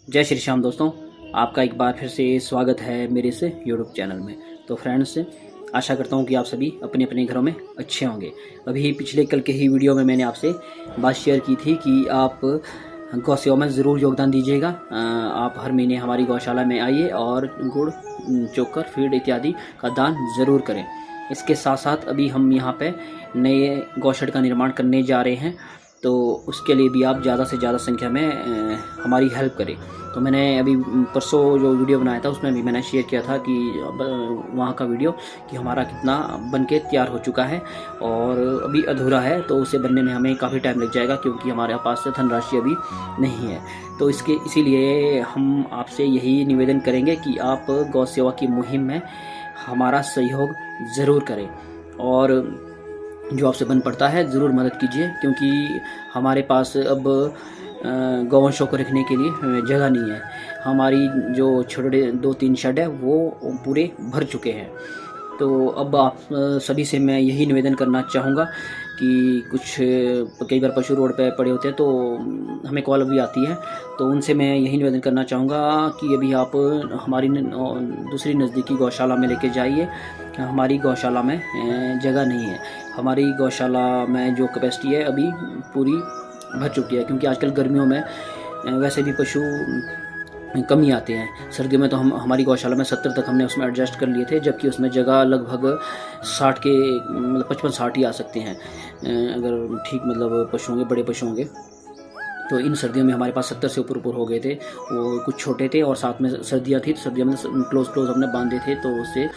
जय श्री श्याम दोस्तों, आपका एक बार फिर से स्वागत है मेरे से यूट्यूब चैनल में। तो फ्रेंड्स, आशा करता हूँ कि आप सभी अपने अपने घरों में अच्छे होंगे। अभी पिछले कल के ही वीडियो में मैंने आपसे बात शेयर की थी कि आप गौ सेवा में ज़रूर योगदान दीजिएगा। आप हर महीने हमारी गौशाला में आइए और गुड़, चोकर, फीड इत्यादि का दान ज़रूर करें। इसके साथ साथ अभी हम यहाँ पे नए गौशेड का निर्माण करने जा रहे हैं, तो उसके लिए भी आप ज़्यादा से ज़्यादा संख्या में हमारी हेल्प करें। तो मैंने अभी परसों जो वीडियो बनाया था उसमें भी मैंने शेयर किया था कि वहाँ का वीडियो कि हमारा कितना बन के तैयार हो चुका है और अभी अधूरा है, तो उसे बनने में हमें काफ़ी टाइम लग जाएगा क्योंकि हमारे पास धनराशि अभी नहीं है। तो इसीलिए हम आपसे यही निवेदन करेंगे कि आप गौ सेवा की मुहिम में हमारा सहयोग ज़रूर करें और जो आपसे बन पड़ता है ज़रूर मदद कीजिए, क्योंकि हमारे पास अब गौवंशों को रखने के लिए जगह नहीं है। हमारी जो छोटे 2-3 शेड है वो पूरे भर चुके हैं। तो अब आप सभी से मैं यही निवेदन करना चाहूँगा कि कई बार पशु रोड पे पड़े होते हैं तो हमें कॉल भी आती है, तो उनसे मैं यही निवेदन करना चाहूँगा कि अभी आप हमारी दूसरी नज़दीकी गौशाला में लेके जाइए। हमारी गौशाला में जगह नहीं है। हमारी गौशाला में जो कैपेसिटी है अभी पूरी भर चुकी है, क्योंकि आजकल गर्मियों में वैसे भी पशु कम ही आते हैं। सर्दियों में तो हमारी गौशाला में 70 तक हमने उसमें एडजस्ट कर लिए थे, जबकि उसमें जगह लगभग 60 के 55-60 ही आ सकते हैं अगर ठीक पशु होंगे, बड़े पशु होंगे। तो इन सर्दियों में हमारे पास 70 से ऊपर हो गए थे। वो कुछ छोटे थे और साथ में सर्दियाँ थी, तो सर्दियों में क्लोज हमने बांधे थे, तो उससे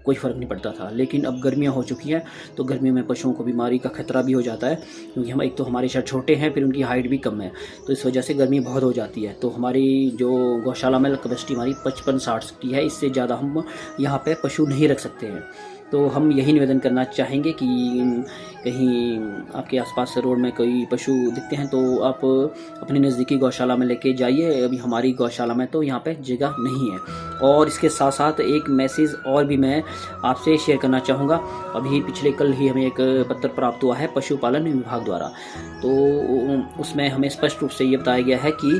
कोई फ़र्क नहीं पड़ता था। लेकिन अब गर्मियाँ हो चुकी हैं, तो गर्मियों में पशुओं को बीमारी का खतरा भी हो जाता है, क्योंकि हम एक तो हमारे शहर छोटे हैं, फिर उनकी हाइट भी कम है, तो इस वजह से गर्मी बहुत हो जाती है। तो हमारी जो गौशाला में कैपेसिटी हमारी 55-60 की है, इससे ज़्यादा हम यहाँ पे पशु नहीं रख सकते हैं। तो हम यही निवेदन करना चाहेंगे कि कहीं आपके आसपास रोड में कोई पशु दिखते हैं तो आप अपनी नज़दीकी गौशाला में लेके जाइए। अभी हमारी गौशाला में तो यहाँ पे जगह नहीं है। और इसके साथ साथ एक मैसेज और भी मैं आपसे शेयर करना चाहूँगा। अभी पिछले कल ही हमें एक पत्र प्राप्त हुआ है पशुपालन विभाग द्वारा, तो उसमें हमें स्पष्ट रूप से ये बताया गया है कि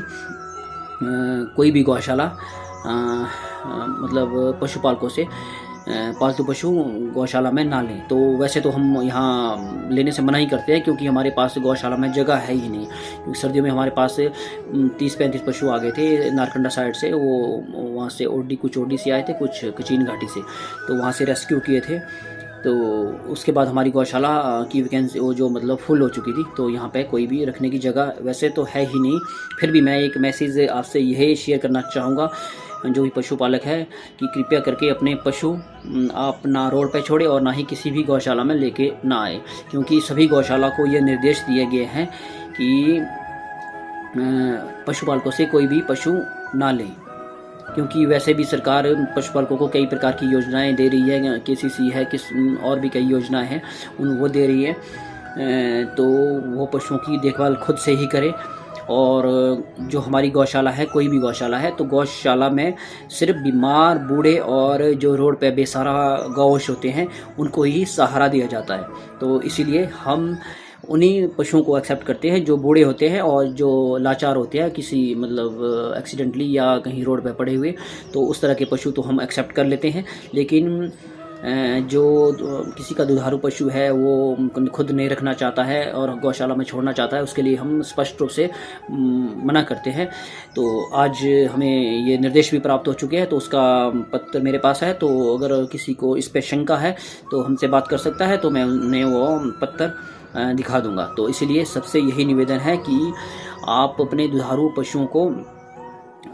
कोई भी गौशाला पशुपालकों से पालतू पशु गौशाला में ना लें। तो वैसे तो हम यहाँ लेने से मना ही करते हैं, क्योंकि हमारे पास गौशाला में जगह है ही नहीं। क्योंकि सर्दियों में हमारे पास 30-35 पशु आ गए थे नारकंडा साइड से। वो वहाँ से कुछ ओडी से आए थे, कुछ कचीन घाटी से, तो वहाँ से रेस्क्यू किए थे। तो उसके बाद हमारी गौशाला की वैकेंसी वो जो फुल हो चुकी थी, तो यहाँ पे कोई भी रखने की जगह वैसे तो है ही नहीं। फिर भी मैं एक मैसेज आपसे यही शेयर करना चाहूँगा, जो भी पशुपालक है, कि कृपया करके अपने पशु आप ना रोड पे छोड़े और ना ही किसी भी गौशाला में लेके ना आए, क्योंकि सभी गौशाला को ये निर्देश दिए गए हैं कि पशुपालकों से कोई भी पशु ना लें, क्योंकि वैसे भी सरकार पशुपालकों को कई प्रकार की योजनाएं दे रही है। KCC है, और भी कई योजनाएं हैं वो दे रही है। तो वो पशुओं की देखभाल खुद से ही करें। और जो हमारी गौशाला है, कोई भी गौशाला है, तो गौशाला में सिर्फ बीमार, बूढ़े और जो रोड पे बेसहारा गौवंश होते हैं उनको ही सहारा दिया जाता है। तो इसीलिए हम उन्हीं पशुओं को एक्सेप्ट करते हैं जो बूढ़े होते हैं और जो लाचार होते हैं, किसी एक्सीडेंटली या कहीं रोड पे पड़े हुए, तो उस तरह के पशु तो हम एक्सेप्ट कर लेते हैं। लेकिन जो किसी का दुधारू पशु है वो खुद नहीं रखना चाहता है और गौशाला में छोड़ना चाहता है, उसके लिए हम स्पष्ट रूप से मना करते हैं। तो आज हमें ये निर्देश भी प्राप्त हो चुके हैं, तो उसका पत्र मेरे पास है। तो अगर किसी को इस पर शंका है तो हमसे बात कर सकता है, तो मैं उन्हें वो पत्र दिखा दूंगा। तो इसलिए सबसे यही निवेदन है कि आप अपने दुधारू पशुओं को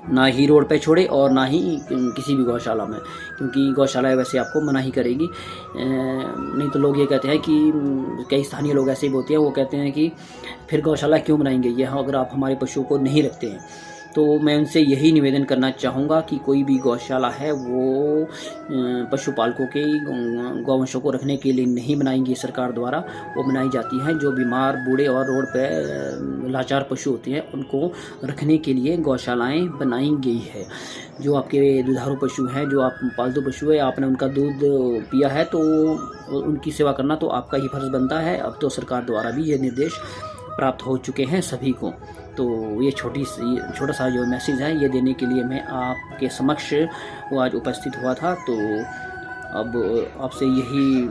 ना ही रोड पे छोड़े और ना ही किसी भी गौशाला में, क्योंकि गौशाला वैसे आपको मना ही करेगी। नहीं तो लोग ये कहते हैं कि कई स्थानीय लोग ऐसे ही बोलते हैं, वो कहते हैं कि फिर गौशाला क्यों बनाएंगे ये अगर आप हमारे पशुओं को नहीं रखते हैं। तो मैं उनसे यही निवेदन करना चाहूँगा कि कोई भी गौशाला है वो पशुपालकों के गौवंशों को रखने के लिए नहीं बनाएंगी सरकार द्वारा। वो बनाई जाती हैं जो बीमार, बूढ़े और रोड पे लाचार पशु होते हैं, उनको रखने के लिए गौशालाएं बनाई गई है। जो आपके दुधारू पशु हैं, जो आप पालतू पशु है, आपने उनका दूध पिया है, तो उनकी सेवा करना तो आपका ही फर्ज बनता है। अब तो सरकार द्वारा भी ये निर्देश प्राप्त हो चुके हैं सभी को। तो ये छोटा सा जो मैसेज है ये देने के लिए मैं आपके समक्ष वो आज उपस्थित हुआ था। तो अब आपसे यही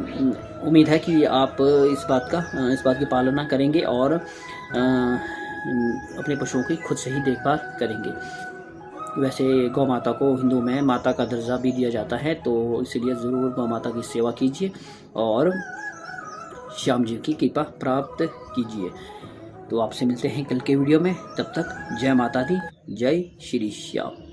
उम्मीद है कि आप इस बात की पालना करेंगे और अपने पशुओं की खुद से ही देखभाल करेंगे। वैसे गौ माता को हिंदू में माता का दर्जा भी दिया जाता है, तो इसलिए ज़रूर गौ माता की सेवा कीजिए और श्याम जी की कृपा प्राप्त कीजिए। तो आपसे मिलते हैं कल के वीडियो में, तब तक जय माता दी, जय श्री श्याम।